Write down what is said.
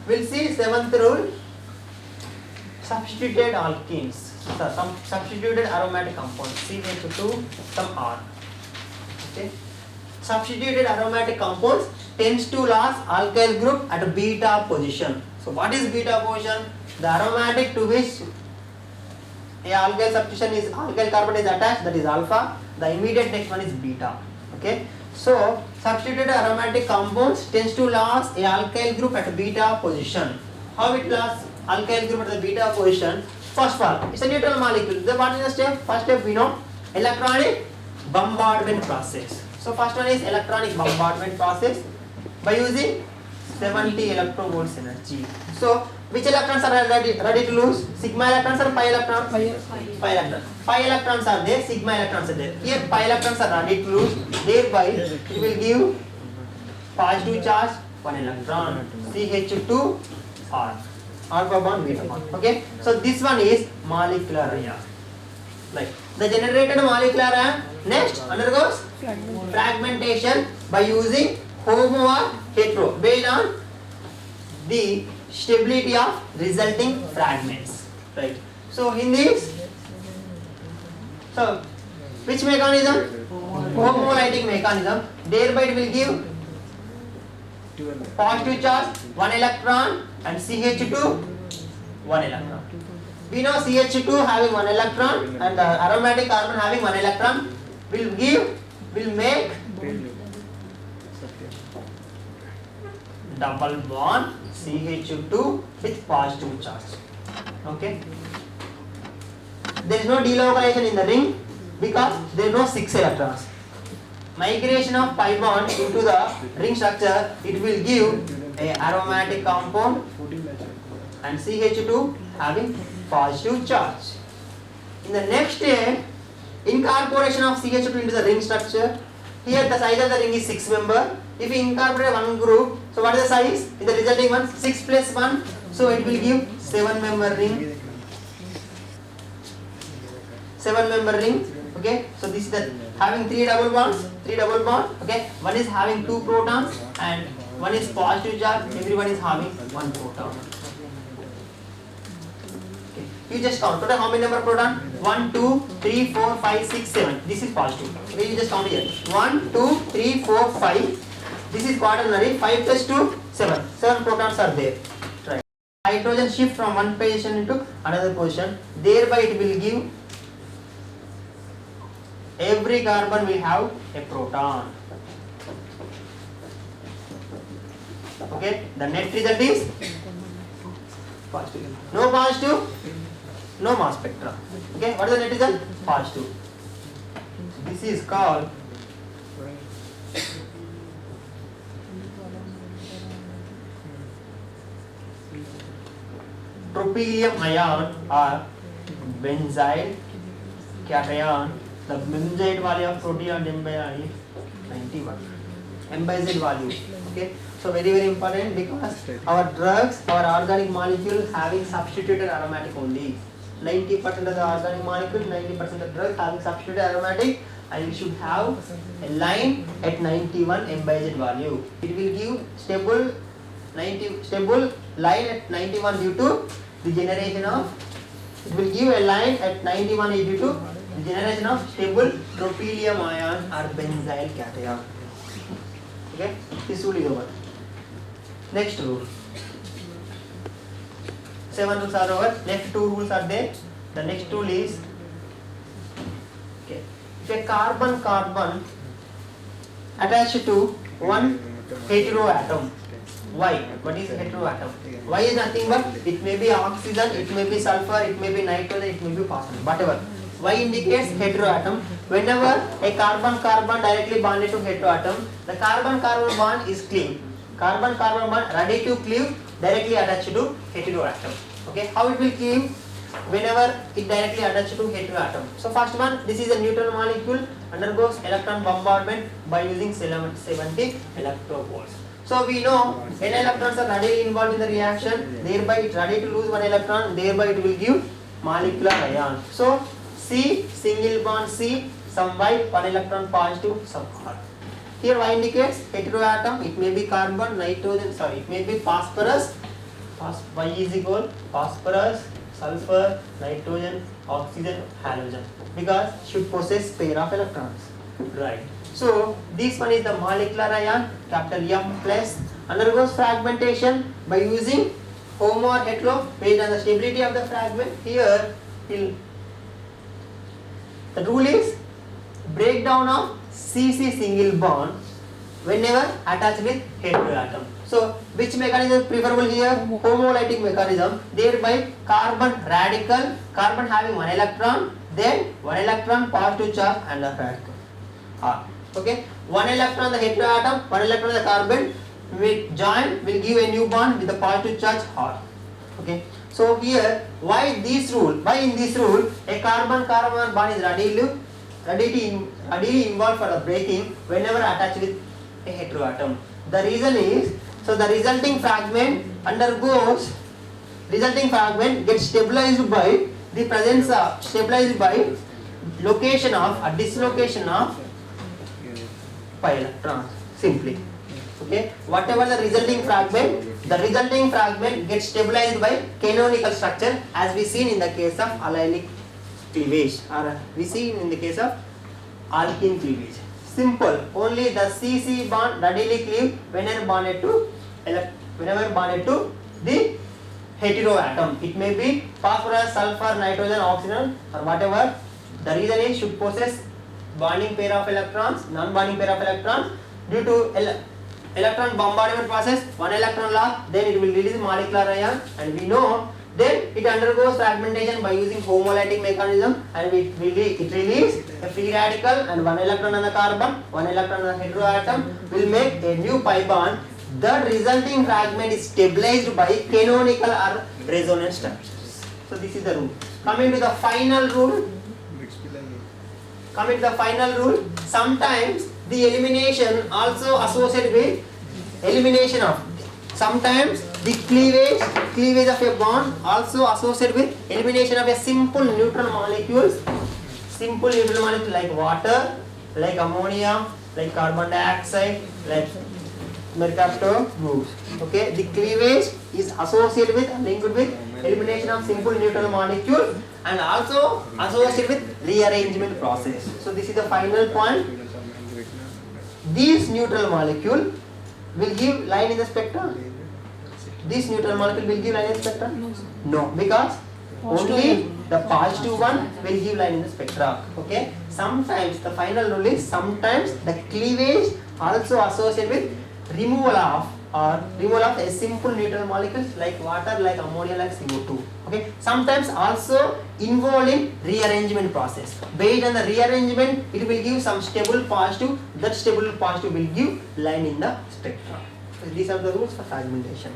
We'll see seventh rule. Substituted alkenes. So some substituted aromatic compounds. CH2, some R. Okay. Substituted aromatic compounds tends to lose alkyl group at beta position. So what is beta position? The aromatic to which a alkyl substitution is alkyl carbon is attached, that is alpha. The immediate next one is beta. Okay. So substituted aromatic compounds tends to lose a alkyl group at beta position. How it loses alkyl group at the beta position? First of all, it's a neutral molecule. The what is the step? First step we know, electronic bombardment process. So first one is electronic bombardment process by using 70 electrovolts energy. So which electrons are ready to lose? Sigma electrons or pi electrons? Pi electrons. Pi electrons are there, sigma electrons are there. Here pi electrons are ready to lose, thereby it will give positive charge 1 electron, CH2 R. Alpha bond, beta bond. Okay. So this one is molecular ion. Like the generated molecular ion next undergoes fragmentation by using homo or hetero based on the stability of resulting fragments. Right. So in this, so which mechanism? Homolytic mechanism. Thereby it will give positive charge 1 electron and CH2 1 electron. We know CH2 having 1 electron and the aromatic carbon having 1 electron will make double bond CH2 with positive charge. Okay. There is no delocalization in the ring because there are no 6 electrons. Migration of pi bond into the ring structure, it will give a aromatic compound and CH2 having positive charge. In the next step, incorporation of CH2 into the ring structure. Here the size of the ring is 6 member. If we incorporate one group, so what is the size? In the resulting one, 6 plus 1, so it will give 7 member ring. 7 member ring. Okay, so this is the having 3 double bonds. Okay, one is having 2 protons and one is positive charge. Everyone is having 1 proton. Okay, you just count. Total how many number of proton? 1, 2, 3, 4, 5, 6, 7. This is positive. Okay, you just count here. 1, 2, 3, 4, 5. This is quaternary. 5 plus 2, 7. 7 protons are there. Right. Hydrogen shift from one position into another position. Thereby it will give every carbon will have a proton. Okay, the net result is positive. No positive, no mass spectra. Okay, what is the net result? Positive. This is called tropylium ion or benzyl cation. The benzoate value of protein and value 91. M by Z value. Okay. So very important because our drugs, our organic molecule having substituted aromatic only. 90% of the organic molecule, 90% of the drug having substituted aromatic, and we should have a line at 91 M by Z value. It will give stable line at 91 due to the generation of. It will give a line at 91 due to the generation of stable tropylium ion or benzyl cation. Okay, this rule is over. Next rule. 7 rules are over. Next 2 rules are there. The next rule is, okay, if a carbon attached to one heteroatom. Why? What is heteroatom? Why is nothing but it may be oxygen, it may be sulfur, it may be nitrogen, it may be phosphorus, whatever. Y indicates heteroatom. Whenever a carbon directly bonded to heteroatom, the carbon-carbon bond is cleaved. Carbon-carbon bond ready to cleave directly attached to heteroatom. Okay, how it will cleave? Whenever it directly attached to heteroatom. So first one, this is a neutral molecule, undergoes electron bombardment by using 70 electrovolts. So we know n electrons are readily involved in the reaction, thereby it ready to lose 1 electron, thereby it will give molecular ion. So C, single bond C, some Y, 1 electron positive, some R. Here Y indicates heteroatom, it may be carbon, nitrogen, it may be phosphorus, Y is equal phosphorus, sulfur, nitrogen, oxygen, halogen, because should possess pair of electrons. Right. So this one is the molecular ion, capital M plus, undergoes fragmentation by using homo or hetero based on the stability of the fragment. Here the rule is breakdown of CC single bond whenever attached with heteroatom. So which mechanism is preferable here? Homolytic mechanism. Thereby carbon radical, carbon having one electron, then one electron positive charge and a radical R. Okay, one electron the heteroatom, one electron the carbon will join, will give a new bond with the positive charge R. Okay, so here why in this rule a carbon-carbon bond is readily involved for the breaking whenever attached with a heteroatom. The reason is, so the resulting fragment gets stabilized by the presence of, stabilized by location of a dislocation of pi electrons simply. Okay, whatever the resulting fragment gets stabilized by canonical structure, as we seen in the case of allylic cleavage, or we see in the case of alkene cleavage. Simple, only the CC bond readily cleave whenever bonded to the heteroatom. It may be phosphorus, sulfur, nitrogen, oxygen, or whatever. The reason is should possess bonding pair of electrons, non-bonding pair of electrons. Due to electron bombardment process, one electron loss, then it will release molecular ion, and we know then it undergoes fragmentation by using homolytic mechanism, and it release a free radical and one electron on the carbon, one electron on the heteroatom will make a new pi bond. The resulting fragment is stabilized by canonical or resonance structures. So this is the rule. Coming to the final rule, sometimes the elimination also associated with sometimes the cleavage of a bond also associated with elimination of a simple neutral molecules like water, like ammonia, like carbon dioxide, like mercaptol groups. Okay, the cleavage is associated with and linked with elimination of simple neutral molecules and also associated with rearrangement process. So this is the final point. These neutral molecule will give line in the spectrum. This neutral molecule will give line in the spectrum? No, because only the positive one will give line in the spectra. Okay. Sometimes the final rule is sometimes the cleavage also associated with removal of a simple neutral molecules like water, like ammonia, like CO2. Okay. Sometimes also involved in rearrangement process. Based on the rearrangement, it will give some stable positive. That stable positive will give line in the spectrum. So these are the rules for fragmentation.